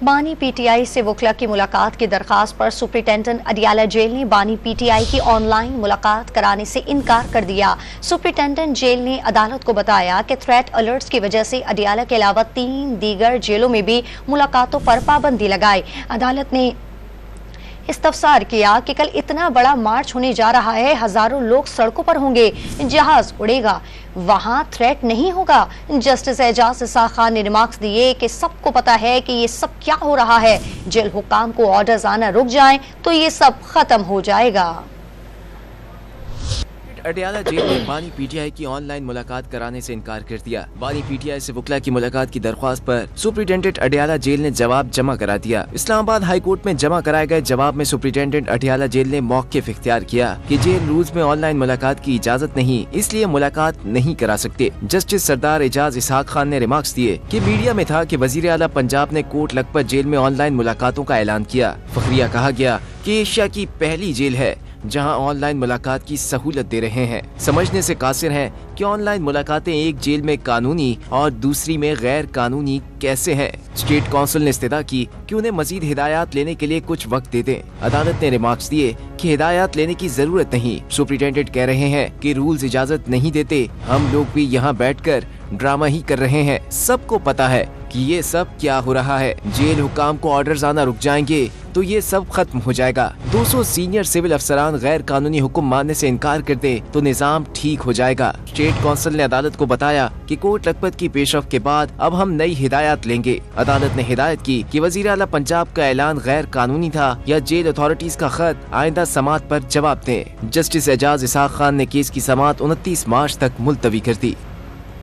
बानी पीटीआई से वकला की मुलाकात की दरखास्त पर सुप्रिंटेंडेंट अडियाला जेल ने बानी पीटीआई की ऑनलाइन मुलाकात कराने से इनकार कर दिया। सुप्रिंटेंडेंट जेल ने अदालत को बताया कि थ्रेट अलर्ट्स की वजह से अडियाला के अलावा 3 दीगर जेलों में भी मुलाकातों पर पाबंदी लगाई। अदालत ने इस्तफसार किया कि कल इतना बड़ा मार्च होने जा रहा है, हजारों लोग सड़कों पर होंगे, जहाज उड़ेगा, वहां थ्रेट नहीं होगा। जस्टिस एजाज इसाक खान ने रिमार्क्स दिए कि सबको पता है कि ये सब क्या हो रहा है। जेल हुक्काम को ऑर्डर्स आना रुक जाएं तो ये सब खत्म हो जाएगा। अडियाला जेल ने बानी पीटीआई की ऑनलाइन मुलाकात कराने से इनकार कर दिया। बानी पीटीआई से वकला की मुलाकात की दरख्वास्त पर सुप्रिंटेंडेंट अडियाला जेल ने जवाब जमा करा दिया। इस्लामाबाद हाई कोर्ट में जमा कराए गए जवाब में सुप्रिंटेंडेंट अडियाला जेल ने मौक़िफ़ इख्तियार किया कि जेल रूल्स में ऑनलाइन मुलाकात की इजाजत नहीं, इसलिए मुलाकात नहीं करा सकते। जस्टिस सरदार एजाज इसाक खान ने रिमार्क्स दिए कि मीडिया में था कि वजीर आला पंजाब ने कोट लखपत जेल में ऑनलाइन मुलाकातों का ऐलान किया। फखरिया कहा गया कि एशिया की पहली जेल है जहां ऑनलाइन मुलाकात की सहूलत दे रहे हैं। समझने से कासिर हैं कि ऑनलाइन मुलाकातें एक जेल में कानूनी और दूसरी में गैर कानूनी कैसे हैं। स्टेट काउंसिल ने इस्तदा की कि उन्हें मजीद हिदायत लेने के लिए कुछ वक्त दे दें। अदालत ने रिमार्क्स दिए कि हिदायत लेने की जरूरत नहीं। सुप्रिंटेंडेंट कह रहे हैं कि रूल्स इजाजत नहीं देते, हम लोग भी यहाँ बैठकर ड्रामा ही कर रहे हैं। सबको पता है कि ये सब क्या हो रहा है। जेल हुकाम को ऑर्डर्स आना रुक जाएंगे तो ये सब खत्म हो जाएगा। 200 सीनियर सिविल अफसरान गैर कानूनी हुक्म मानने से इनकार कर दे तो निजाम ठीक हो जाएगा। स्टेट काउंसिल ने अदालत को बताया कि कोट लखपत की पेशरफ के बाद अब हम नई हिदायत लेंगे। अदालत ने हिदायत की कि वजीर आला पंजाब का ऐलान गैर कानूनी था या जेल अथॉरिटीज का खत आइंदा समात पर जवाब दें। जस्टिस एजाज इसाक खान ने केस की समात 29 मार्च तक मुलतवी कर दी।